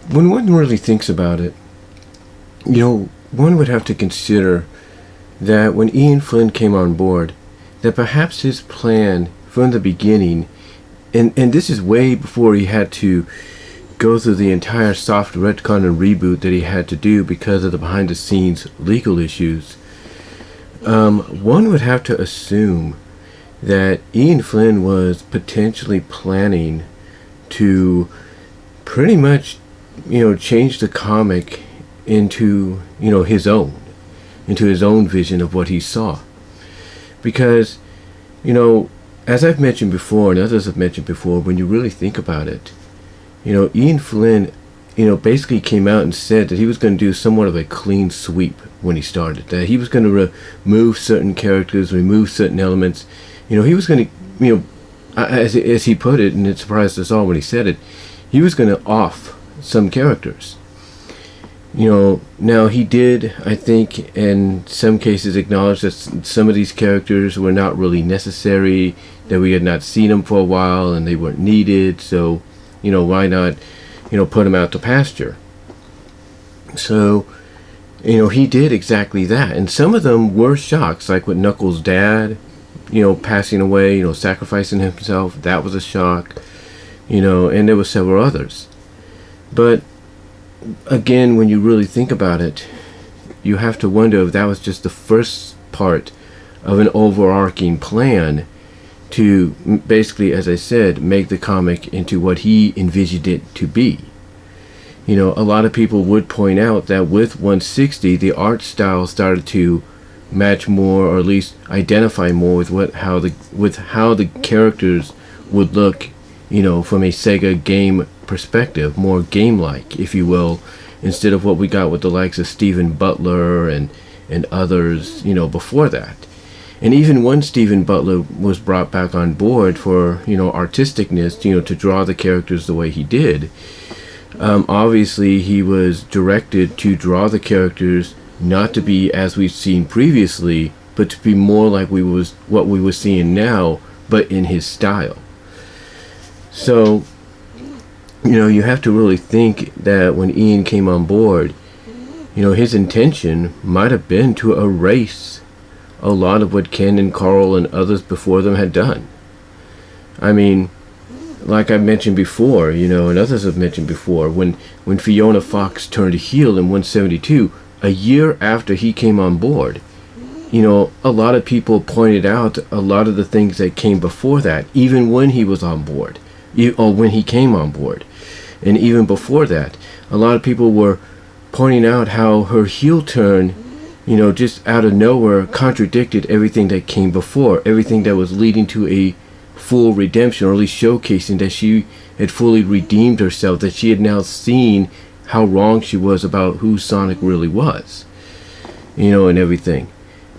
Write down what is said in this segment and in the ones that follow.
when one really thinks about it, one would have to consider that when Ian Flynn came on board, that perhaps his plan from the beginning, and this is way before he had to go through the entire soft retcon and reboot that he had to do because of the behind the scenes legal issues, one would have to assume that Ian Flynn was potentially planning to pretty much, change the comic into, his own vision of what he saw. Because, as I've mentioned before, and others have mentioned before, when you really think about it, Ian Flynn, basically came out and said that he was going to do somewhat of a clean sweep when he started. That he was going to remove certain characters, remove certain elements. He was going to, as he put it, and it surprised us all when he said it, he was going to off some characters. Now he did, I think, in some cases acknowledge that some of these characters were not really necessary, that we had not seen them for a while and they weren't needed, so, why not, put them out to pasture. So, he did exactly that. And some of them were shocks, like with Knuckles' dad, passing away, sacrificing himself. That was a shock, and there were several others. But again, when you really think about it, you have to wonder if that was just the first part of an overarching plan to basically, as I said, make the comic into what he envisioned it to be. A lot of people would point out that with 160, the art style started to match more, or at least identify more with how the characters would look, from a Sega game perspective, more game-like, if you will, instead of what we got with the likes of Stephen Butler and others, before that. And even when Stephen Butler was brought back on board for, artisticness, to draw the characters the way he did, obviously he was directed to draw the characters not to be as we've seen previously, but to be more like what we were seeing now, but in his style. So, you have to really think that when Ian came on board, his intention might have been to erase a lot of what Ken and Carl and others before them had done. I mean, like I mentioned before, and others have mentioned before, when Fiona Fox turned heel in 172, a year after he came on board, a lot of people pointed out a lot of the things that came before that, even when he was on board, or when he came on board. And even before that, a lot of people were pointing out how her heel turn, just out of nowhere contradicted everything that came before, everything that was leading to a full redemption, or at least showcasing that she had fully redeemed herself, that she had now seen how wrong she was about who Sonic really was, and everything.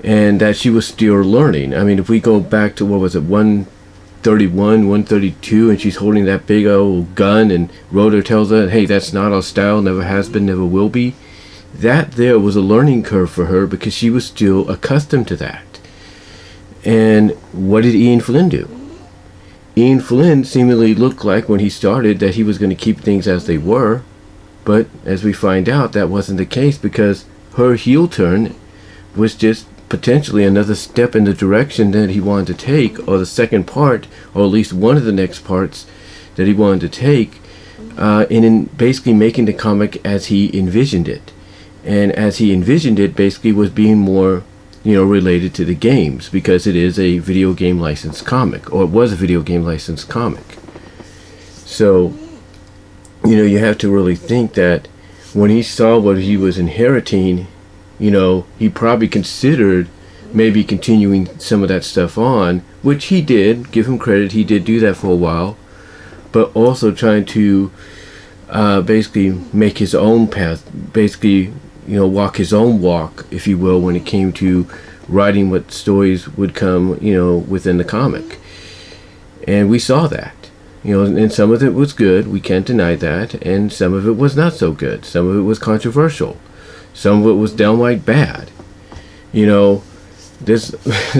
And that she was still learning. I mean, if we go back to, 131, 132, and she's holding that big old gun, and Rotor tells her, hey, that's not our style, never has been, never will be. That there was a learning curve for her because she was still accustomed to that. And what did Ian Flynn do? Ian Flynn seemingly looked like when he started that he was going to keep things as they were, but as we find out, that wasn't the case, because her heel turn was just potentially another step in the direction that he wanted to take, or the second part, or at least one of the next parts that he wanted to take, in basically making the comic as he envisioned it. And as he envisioned it, basically was being more, related to the games, because it is a video game licensed comic, or it was a video game licensed comic. So, you have to really think that when he saw what he was inheriting, he probably considered maybe continuing some of that stuff on, which he did. Give him credit, he did do that for a while, but also trying to basically make his own path, basically, walk his own walk, if you will, when it came to writing what stories would come, within the comic. And we saw that. And some of it was good, we can't deny that, and some of it was not so good. Some of it was controversial. Some of it was downright bad. There's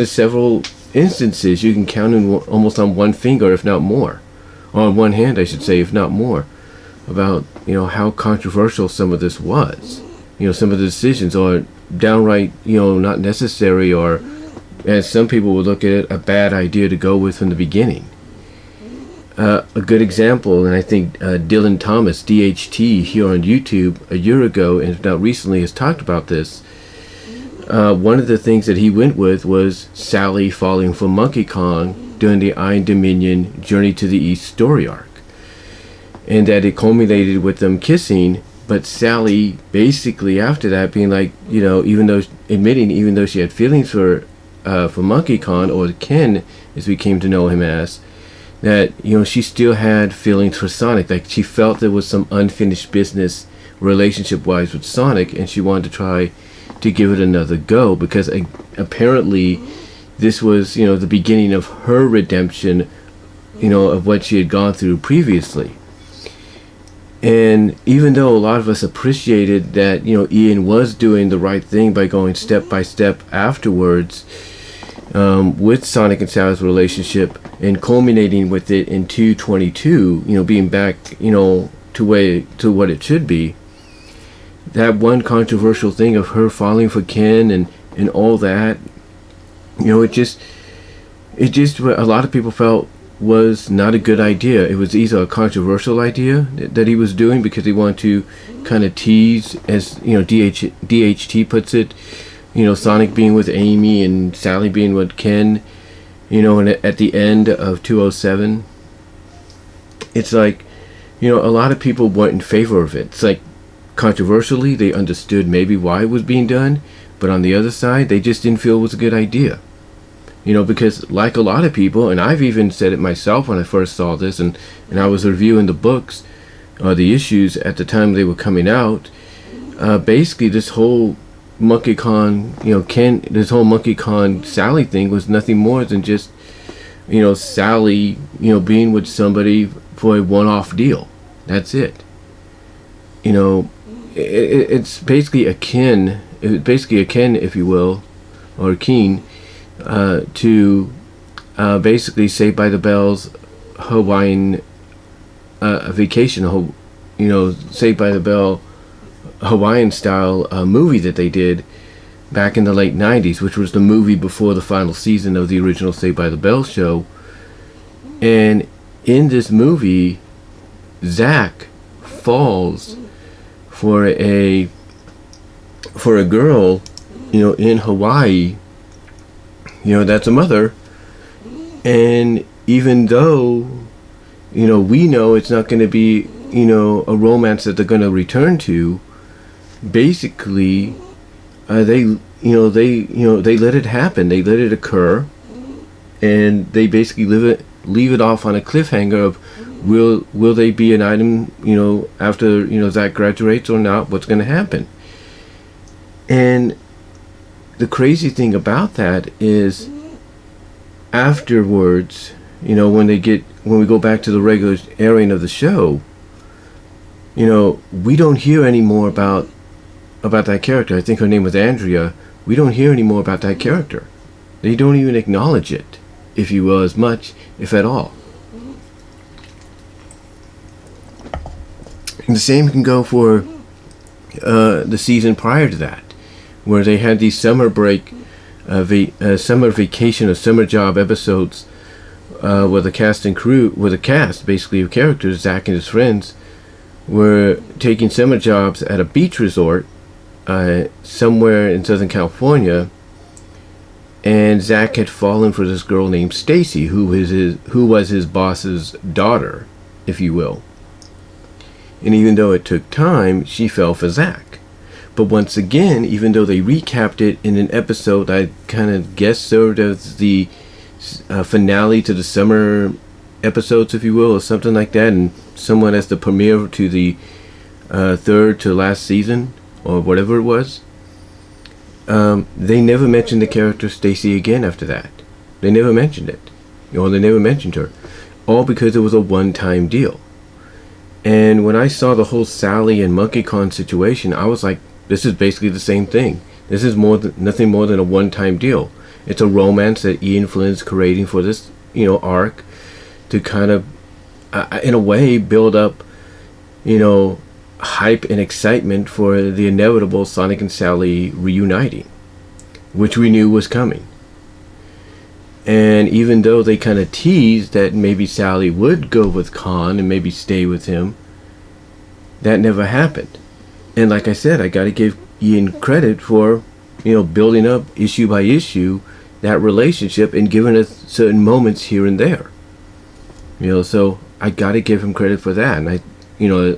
several instances you can count in almost on one finger, if not more. Or on one hand, I should say, if not more, about, how controversial some of this was. Some of the decisions are downright, not necessary, or, as some people would look at it, a bad idea to go with from the beginning. A good example, and I think Dillin Thomas, DHT, here on YouTube a year ago, and now recently has talked about this. One of the things that he went with was Sally falling for Monkey Kong during the Iron Dominion Journey to the East story arc. And that it culminated with them kissing, but Sally basically after that being like, even though she had feelings for Monkey Kong, or Ken as we came to know him as, that she still had feelings for Sonic. Like, she felt there was some unfinished business relationship wise with Sonic, and she wanted to try to give it another go, because apparently this was the beginning of her redemption, of what she had gone through previously. And even though a lot of us appreciated that Ian was doing the right thing by going step by step afterwards, with Sonic and Sally's relationship, and culminating with it in 222, being back to what it should be, that one controversial thing of her falling for Ken and all that, it just a lot of people felt was not a good idea. It was either a controversial idea that he was doing because he wanted to kind of tease, as DHT puts it, Sonic being with Amy and Sally being with Ken, and at the end of 207, it's like, a lot of people weren't in favor of it. It's like, controversially, they understood maybe why it was being done, but on the other side, they just didn't feel it was a good idea. Because like a lot of people, and I've even said it myself when I first saw this, and I was reviewing the books, the issues at the time they were coming out, basically this whole Monkey Kong, this whole Monkey Kong Sally thing was nothing more than just, Sally, being with somebody for a one-off deal. That's it. It's basically akin, if you will, or keen, to basically Saved by the Bell's Hawaiian vacation, Saved by the Bell Hawaiian style movie that they did back in the late 90s, which was the movie before the final season of the original Saved by the Bell show. And in this movie, Zach falls for a girl, in Hawaii, that's a mother. And even though, we know it's not going to be, a romance that they're going to return to, basically, they let it happen. They let it occur, and they basically leave it off on a cliffhanger of, will they be an item, after, Zach graduates or not? What's going to happen? And the crazy thing about that is, afterwards, when we go back to the regular airing of the show, we don't hear any more about that character. I think her name was Andrea. We don't hear any more about that character. They don't even acknowledge it, if you will, as much, if at all. And the same can go for the season prior to that, where they had these summer break, summer vacation or summer job episodes, where the cast basically of characters, Zach and his friends, were taking summer jobs at a beach resort somewhere in Southern California, and Zach had fallen for this girl named Stacy, who was his boss's daughter, if you will. And even though it took time, she fell for Zach. But once again, even though they recapped it in an episode I kind of guess served as the finale to the summer episodes, if you will, or something like that, and somewhat as the premiere to the third to last season, or whatever it was, they never mentioned the character Stacy again after that. They never mentioned it. They never mentioned her. All because it was a one-time deal. And when I saw the whole Sally and Monkey Kong situation, I was like, this is basically the same thing. This is nothing more than a one-time deal. It's a romance that Ian Flynn's creating for this, arc, to kind of, in a way, build up, hype and excitement for the inevitable Sonic and Sally reuniting, which we knew was coming. And even though they kind of teased that maybe Sally would go with Khan and maybe stay with him, that never happened. And like I said, I got to give Ian credit for, building up issue by issue that relationship and giving us certain moments here and there. So I got to give him credit for that. And I,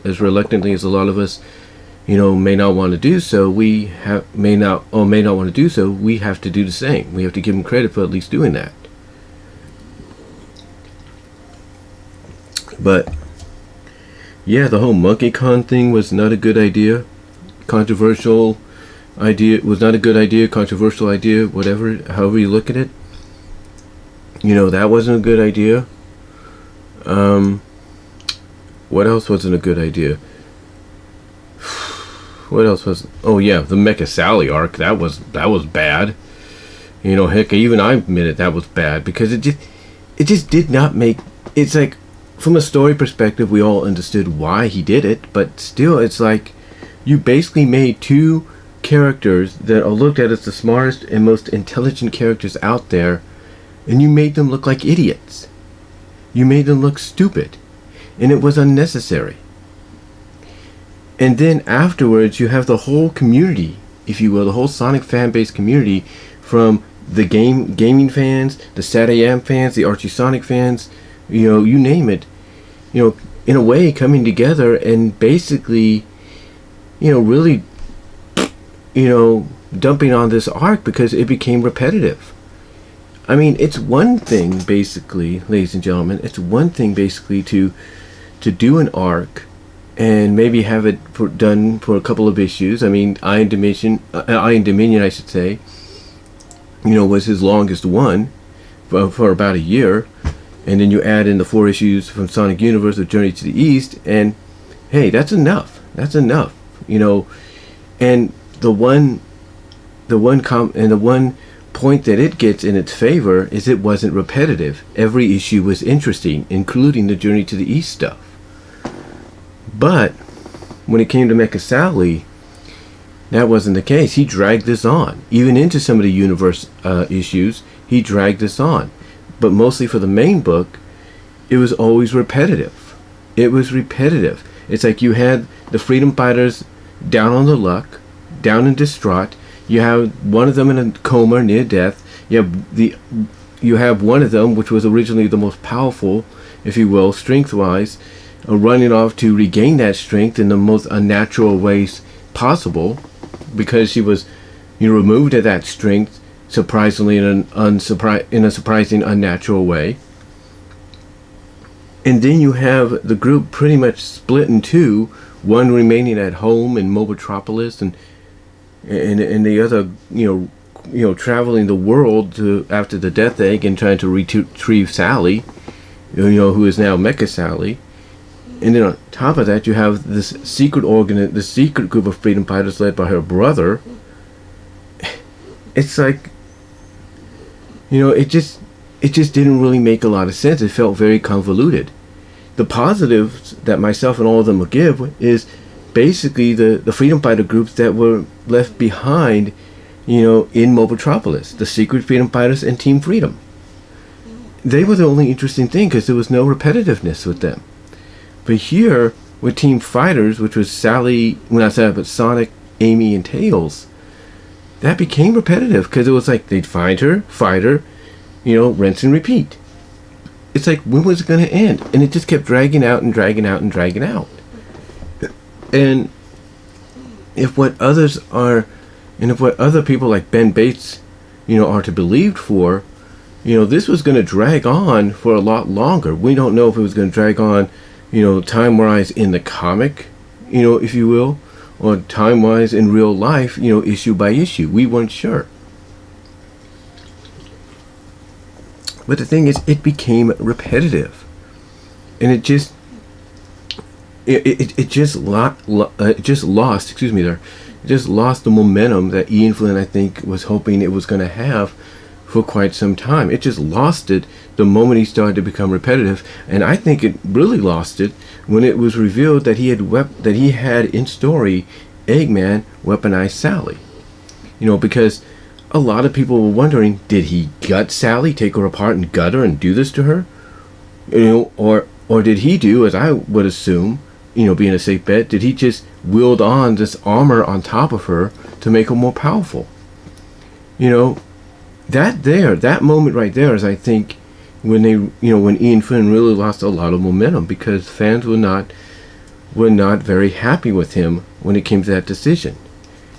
as reluctantly as a lot of us, may not want to do so, we may not want to do so, we have to do the same. We have to give him credit for at least doing that. But yeah, the whole Monkey Con thing was not a good idea. Controversial idea, whatever, however you look at it. That wasn't a good idea. What else wasn't a good idea? What else was? Oh yeah, the Mecca Sally arc. That was bad. Heck, even I admitted that was bad because it just did not make. It's like, from a story perspective, we all understood why he did it, but still, it's like you basically made two characters that are looked at as the smartest and most intelligent characters out there, and you made them look like idiots. You made them look stupid, and it was unnecessary. And then afterwards, you have the whole community, if you will, the whole Sonic fan base community, from the gaming fans, the Sad AM fans, the Archie Sonic fans, you name it, in a way coming together and basically, really, dumping on this arc because it became repetitive. I mean, it's one thing basically, ladies and gentlemen, it's one thing basically to do an arc and maybe have it done for a couple of issues. I mean, Iron Dominion, I should say, was his longest one for about a year. And then you add in the 4 issues from Sonic Universe of Journey to the East, and hey, that's enough. That's enough, And the one point that it gets in its favor is it wasn't repetitive. Every issue was interesting, including the Journey to the East stuff. But when it came to Mecha Sally, that wasn't the case. He dragged this on, even into some of the universe issues. He dragged this on. But mostly for the main book, it was always repetitive. It was repetitive. It's like you had the Freedom Fighters down on their luck, down and distraught. You have one of them in a coma near death. You have one of them, which was originally the most powerful, if you will, strength-wise, running off to regain that strength in the most unnatural ways possible, because she was removed of that strength surprisingly in a surprising unnatural way. And then you have the group pretty much split in two, one remaining at home in Mobotropolis and the other traveling the world after the Death Egg and trying to retrieve Sally, who is now Mecha Sally. And then on top of that, you have this secret group of freedom fighters led by her brother. It's like, it just didn't really make a lot of sense. It felt very convoluted. The positives that myself and all of them will give is basically the freedom fighter groups that were left behind, in Mobotropolis, the secret freedom fighters and Team Freedom. They were the only interesting thing because there was no repetitiveness with them. But here, with Team Fighters, which was Sonic, Amy, and Tails, that became repetitive because it was like they'd find her, fight her, rinse and repeat. It's like, when was it going to end? And it just kept dragging out and dragging out and dragging out. And if what other people like Ben Bates, are to be believed for, this was going to drag on for a lot longer. We don't know if it was going to drag on, time-wise in the comic, if you will, or time-wise in real life, issue by issue. We weren't sure. But the thing is, it became repetitive, and it just lost the momentum that Ian Flynn, I think, was hoping it was going to have for quite some time. It just lost it the moment he started to become repetitive, and I think it really lost it when it was revealed that he had in story Eggman weaponize Sally. Because a lot of people were wondering, did he gut Sally, take her apart and gut her and do this to her? Or did he do, as I would assume, being a safe bet, did he just wield on this armor on top of her to make her more powerful? That moment right there is, I think, when Ian Flynn really lost a lot of momentum, because fans were not very happy with him when it came to that decision.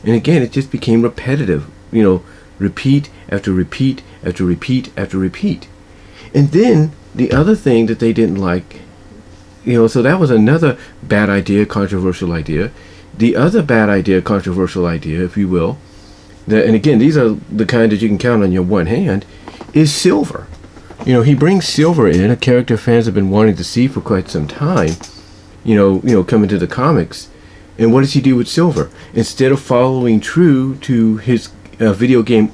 And again, it just became repetitive, repeat after repeat after repeat after repeat. And then the other thing that they didn't like, so that was another bad idea, controversial idea. The other bad idea, controversial idea, if you will, and again, these are the kind that you can count on your one hand, is Silver. He brings Silver in, a character fans have been wanting to see for quite some time, coming to the comics. And what does he do with Silver? Instead of following true to his video game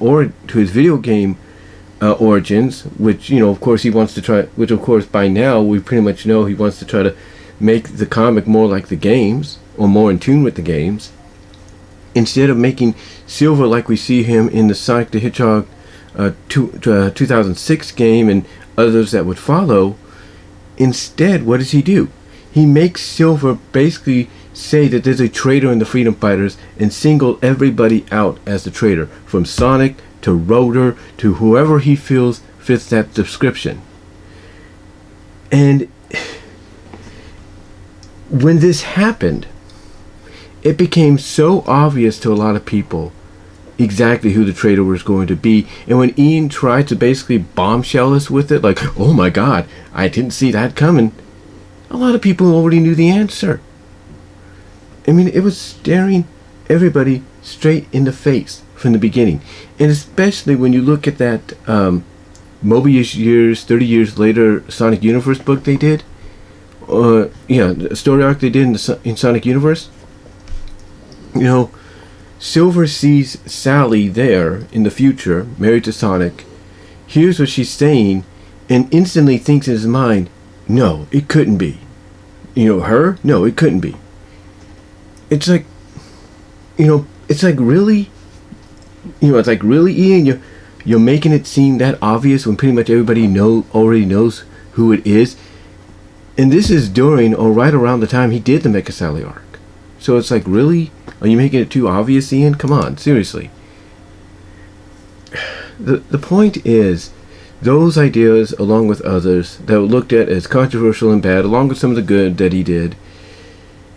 origins, which of course he wants to try, which of course by now we pretty much know he wants to try to make the comic more like the games, or more in tune with the games. Instead of making Silver like we see him in the Sonic the Hedgehog 2006 game and others that would follow, instead, what does he do? He makes Silver basically say that there's a traitor in the Freedom Fighters and single everybody out as the traitor, from Sonic to Rotor to whoever he feels fits that description. And when this happened, it became so obvious to a lot of people exactly who the traitor was going to be. And when Ian tried to basically bombshell us with it, like, oh my god, I didn't see that coming, a lot of people already knew the answer. I mean, it was staring everybody straight in the face from the beginning. And especially when you look at that Mobius Years, 30 years later Sonic Universe book they did, the story arc they did in Sonic Universe. Silver sees Sally there in the future, married to Sonic, hears what she's saying, and instantly thinks in his mind, no, it couldn't be. Her? No, it couldn't be. It's like, it's like really, Ian, you're making it seem that obvious when pretty much everybody already knows who it is. And this is during or right around the time he did the Mecha Sally arc. So it's like, really? Are you making it too obvious, Ian? Come on, seriously. The point is, those ideas, along with others that were looked at as controversial and bad, along with some of the good that he did,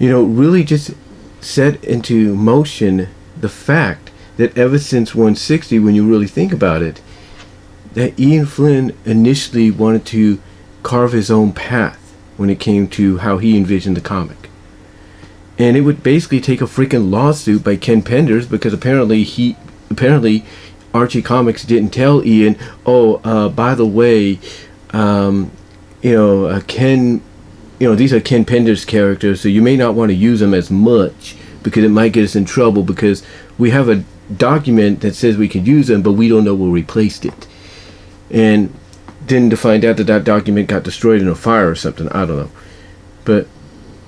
really just set into motion the fact that ever since 160, when you really think about it, that Ian Flynn initially wanted to carve his own path when it came to how he envisioned the comic. And it would basically take a freaking lawsuit by Ken Penders, because apparently Archie Comics didn't tell Ian, by the way, Ken, these are Ken Penders characters, so you may not want to use them as much because it might get us in trouble, because we have a document that says we can use them, but we don't know where we placed it. And then to find out that document got destroyed in a fire or something, I don't know. But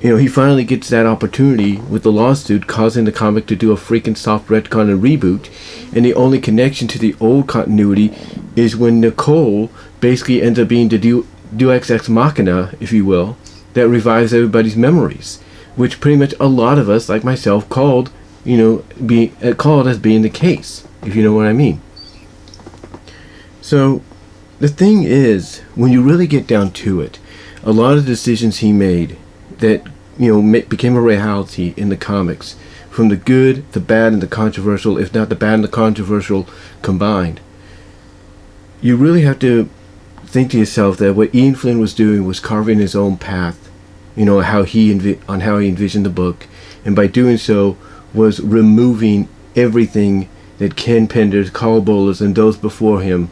he finally gets that opportunity with the lawsuit, causing the comic to do a freaking soft retcon and reboot. And the only connection to the old continuity is when Nicole basically ends up being the Deus Ex Machina, if you will, that revives everybody's memories, which pretty much a lot of us, like myself, called as being the case, if you know what I mean. So the thing is, when you really get down to it, a lot of decisions he made that became a reality in the comics, from the good, the bad, and the controversial, if not the bad and the controversial combined, you really have to think to yourself that what Ian Flynn was doing was carving his own path, how he envisioned the book, and by doing so was removing everything that Ken Penders, Carl Bolas, and those before him,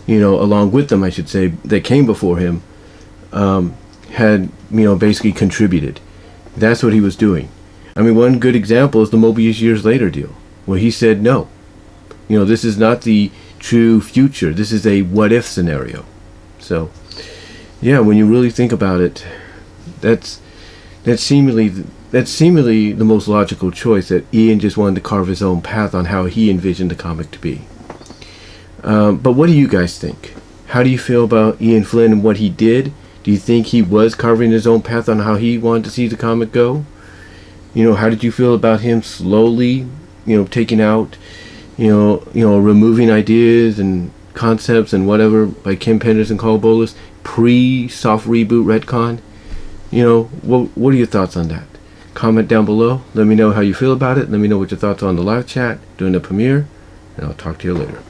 along with them, I should say, that came before him, had basically contributed. That's what he was doing. I mean, one good example is the Mobius Years Later deal, where he said, no, this is not the true future. This is a what if scenario. So yeah, when you really think about it, that's seemingly the most logical choice, that Ian just wanted to carve his own path on how he envisioned the comic to be. But what do you guys think? How do you feel about Ian Flynn and what he did? Do you think he was carving his own path on how he wanted to see the comic go? How did you feel about him slowly, taking out, removing ideas and concepts and whatever by Kim Penders and Carl Bolas pre-soft reboot retcon? What are your thoughts on that? Comment down below. Let me know how you feel about it. Let me know what your thoughts are on the live chat during the premiere, and I'll talk to you later.